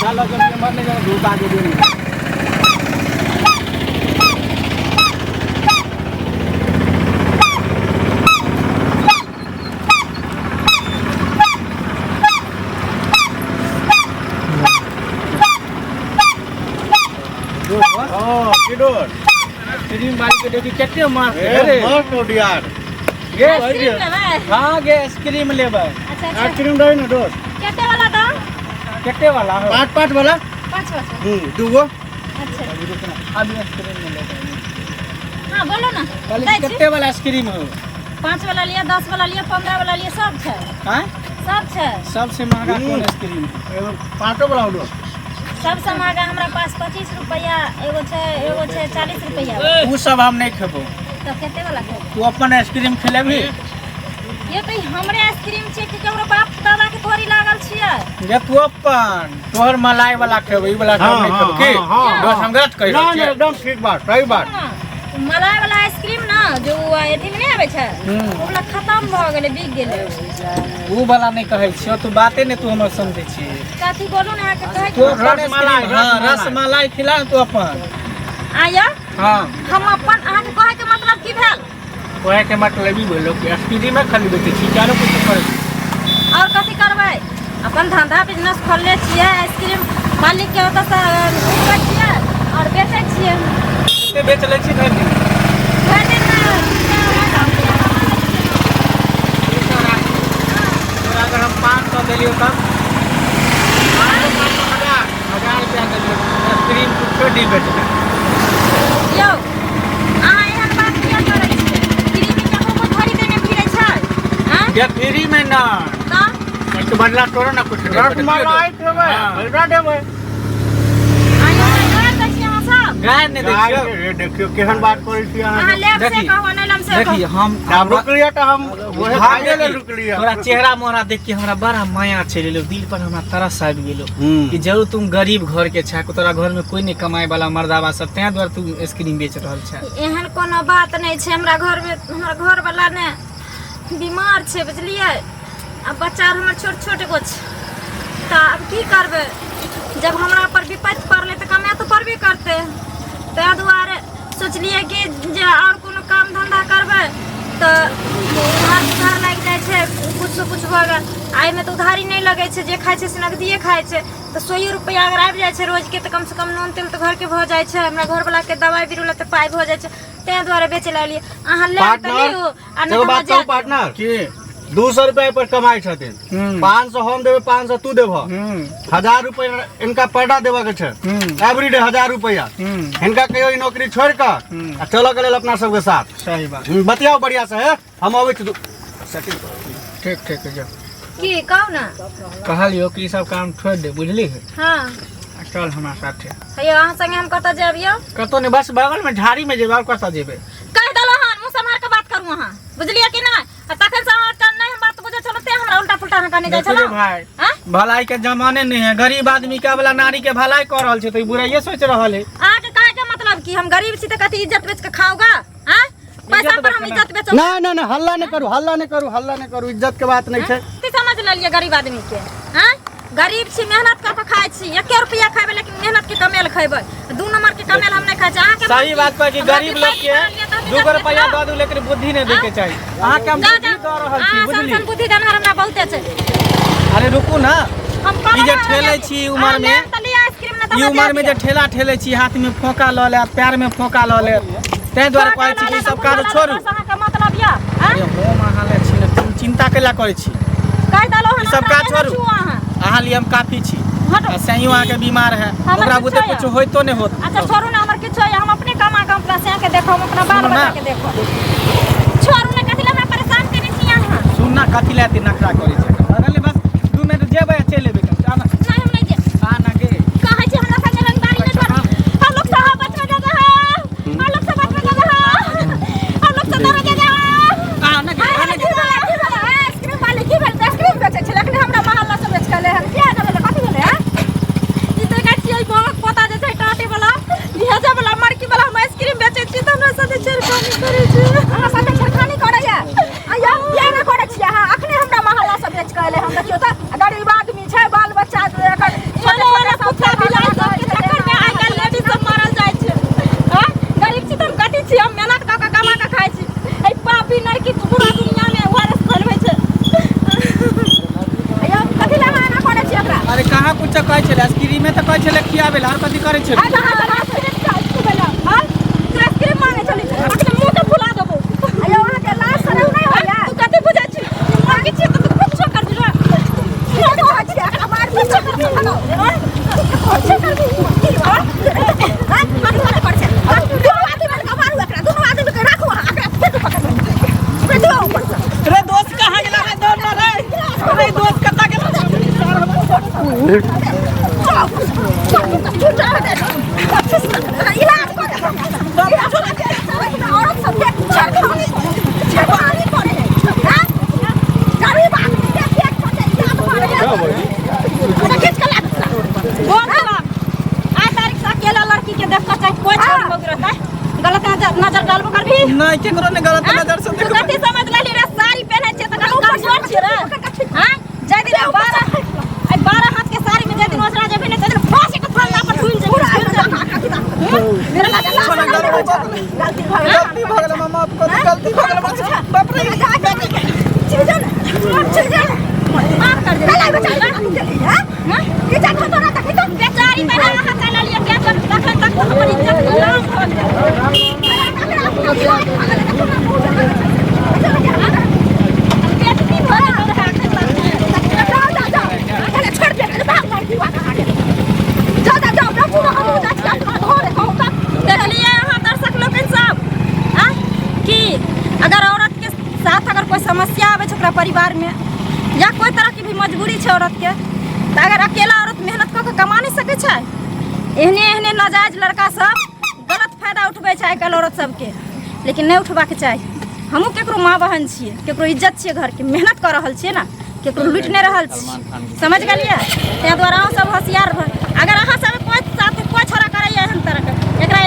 साला जब के मरने जाए धूप आगे देने किडोर स्क्रीन मार के देखी कितने मार अरे मस्त हो यार ये हां गे स्क्रीन लेबे अच्छा स्क्रीन दे ना दोस्त केते वाला दो कितने वाला है 5 वाला 5 दूगो अच्छा अभी स्क्रीन में लेबे हां बोलो ना कितने वाला स्क्रीन हो 5 वाला लिया 10 वाला लिया 15 वाला लिया सब है हां सब है सबसे महंगा कौन स्क्रीन एगो 5 वाला लो सबसे महंगा हमरा पास 25 रुपया एगो छै 40 रुपया वो सब हम नहीं खेबो तो केते वाला है तू अपन आइसक्रीम खेलेबी ये तो हमरे आइसक्रीम छै कि हमरो बाप दादा के थोड़ी लागल छियै ये तू अपन तोहर मलाई वाला खेबो ई वाला सब नहीं खेबो की दोस्त हम गलत कहि रहल छी एकदम ठीक बात सही बात मलाई वाला आइसक्रीम ना जो एथी में नहीं आवे छै ओ वाला खत्म भ गेलै बिक गेलै वो वाला नहीं कहै छियो तू बाते नहीं तू हमर समझै छी कथी बोलू ना के कहै तो रसमलाई हां रसमलाई खिला तू अपन आया हां हम अपन अहाँ के कहै के मतलब की भेल कहै के मतलब ई बोलो कि आइसक्रीम में खाली बेचै छी चारो कुछ करे और कथी करबै अपन धंधा बिजनेस खोलले छियै आइसक्रीम मालिक के ओतऽ से उठबै छियै और बेचै छियै ते बेच लै छी घर दिन अगर हम 500 देलियो तब 1000 रुपया देलियो आइसक्रीम छोटी बेचना यो अहाँ एहन बात किया करै छियै फ्री में ककरो खरीदे में फिरै छै हां ये फ्री में ना त एक बदला तोरो ना कुछ रसमलाई देबै हल्का देबै आयो घर दै छी अहाँ सब गाय ने देखियो ये देखियो केहन बात करै छी अहाँ लेब से कहू नै लम से देखिए हम रुक लिया तो हम वही भागे ले रुक लिया तोरा चेहरा मोहरा देख के हमरा बड़ा माया चल गेलो दिल पर हमरा तरस आबि गेलो कि जरूर तुम गरीब घर के छै तोरा घर में कोई नहीं कमाए वाला मर्दावा सब तै द्वारा तू आइसक्रीम बेच रहल छै एहन कोनो बात नहीं छै हमरा घर में हमरा घर वाला ने बीमार छै बुझलियै अब बच्चा हमर छोट छोट गो छै त अब की करबे जब हमरा पर विपत्ति पड़ले त कमे तो पड़बे करते तै दुआरे सोचलिए कि जे और कोनो काम धंधा करबे त उधार लग जाय छै कुछ भ गेल आइ में तो उधारी नहीं लगे छै जे खाय छै से नगदिए खाय छै तो 100 रुपया अगर आबि जाय छै रोज के त कम से कम नून तेल त घर के भ जाय छै हमरा घर वाला के दवाई बिरुला त पाई भ जाय छै तै दुआरे बेचे लालिए अहाँ ले त लियो आ नहीं बात कहू पार्टनर की 200 रुपया पर कमाई छथिन 500 हम देबे 500 तू देबो 1000 रुपया इनका पर्दा देबा के छै एवरीडे 1000 रुपया इनका कहियो नौकरी छोड़ के आ चलो के लेल अपना सब के साथ सही बात बतियाओ बढ़िया से है हम आबै छी सेटिंग ठीक ठीक है जा की कहू ना कहलियो कि सब काम छोड़ दे बुझली हां चल हमरा साथे हेयो अहाँ संगे हम कत जेबियो कतो ने बस बगल में झाड़ी में जेबा कत जेबे कह दलो हन मुंह से मार के बात करू अहाँ बुझलिए कि नहीं तखन से अहाँ कन नहीं हम बात बुझे चलते हमरा उल्टा पुल्टा अहाँ कने जाय छलो भाई भलाई के जमाने नहीं है गरीब आदमी का वाला नारी के भलाई कर रहल छै त बुराइए सोच रहल है अहाँ के काहे के मतलब कि हम गरीब छी त कथि इज्जत बेच के खाओगा हां पैसा पर हम इज्जत बेचो ना ना हल्ला नहीं करू इज्जत के बात नहीं छै ती समझ लिया गरीब आदमी के हां गरीब छी मेहनत कर के खाय छी 1 रुपया खाइबे लेकिन मेहनत के कमेल खाइबे 2 नंबर के कमेल हम नहीं खाय छी अहाँ के सही बात पर कि गरीब लोग के 2 रुपया द दू लेकिन बुद्धि नहीं देके चाहिए अहाँ के हम बुद्धि द रहल छी बुझली संसन बुद्धि देना हमरा बहुते छै अरे रुकू ना हम ई जे ठेले छी उमर में ई उमर में जे ठेला ठेले छी हाथ में फोका ल ले पैर में फोका ल ले तै द्वारा कहै छी कि सब काज छोड़ू अहाँ के मतलब या अरे हम अहाँ ले छी तुम चिंता केला करै छी कह दलो हन सब काज छोड़ू अहाँ लिए हम काफी छी सैयो आके बीमार है ओकरा बुते कुछ होइतो नहीं होत अच्छा छोड़ू ना हमर किछो हम अपने कमा के अपना से के देखो हम अपना बाल बच्चा के देखो छोड़ू ना कथि ला हमरा परेशान करनी छी अहाँ सुन ना कथि ला ते नखरा करै छै अरे बस 2 मिनट जेबै चल लेबै जाना नहीं हम नहीं जे आ ना गे कहे छी हमरा संगे रंगदारी नहीं छोड़ हम लोग साहब में जाते हैं हम लोग सब में जाते हैं हम लोग सब में जाते हैं आ ना गे आइसक्रीम वाले की भेल आइसक्रीम बेचे छै लेकिन हमरा मोहल्ला से बेच के ले हम क्या करे कथि भेले हैं ई तो कहै छी बहुत पता जे छै टाटे वाला लिहाजा वाला मार्की वाला हम आइसक्रीम बेचे छी त हमरा साथे छेड़खानी करे छै हमरा साथे छेड़खानी करे या आया ये ना करे छी अहाँ अखने हमरा मोहल्ला से बेच अरे कहाँ कुछ कहै छले आइसक्रीम में तो कहै छले खियाबे ला कथि करै छले आइसक्रीम मांगे चली अपने मुंह तो फुला देबो अयो वहां के लाश सर नहीं होया तू कथि बुझै छी मां के छी तो तू कुछ कर दिला तो हज हमार कुछ कर दिला अच्छा कर दी हां मार कर छे दोनों आदमी के मारू एकरा दोनों आदमी के राखो एकरा फेर पकड़ रे दोस्त कहाँ गेला रे दौड़ ना रे अरे दोस्त कता गेला गलत नजर डालबो करबी नहीं केकरो ने गलत नजर से देखो कथि समझ लेली रे साड़ी पहने छे त कम छोट छी रे हां जय दिन 12 हाथ के साड़ी में जय दिन ओसरा जेबे ने त दिन फांसी के फलना पर झूल जेबे मेरा नजर गलती भ गेल मामा आपको गलती भ गेल बाप रे माफ कर दे लाई बचा हां ये जा खतो ना तक तो बेचारी पहले हाथ चला लिया क्या कर रखन तक हमारी इज्जत नाम खोल दे अगर औरत के साथ अगर कोई समस्या आवे छै परिवार में या कोई तरह की भी मजबूरी छै औरत के तो अगर अकेला औरत मेहनत कऽ के कमा नहीं सकै छै एहने एहने नाजायज लड़का सब गलत फायदा उठबै छै आइकाल्हि औरत सबके लेकिन नहीं उठबाके चाही हमहूँ केकरो माँ बहन छियै केकरो इज्जत छियै घर के मेहनत कर रहल छियै ना केकरो लूट नहीं रहल छी समझ गेलियै ताहि दुआरे अहाँ सब होशियार अगर अहाँ सब कोई साथ कोई छोड़ा करैया एहन तरह के एकरा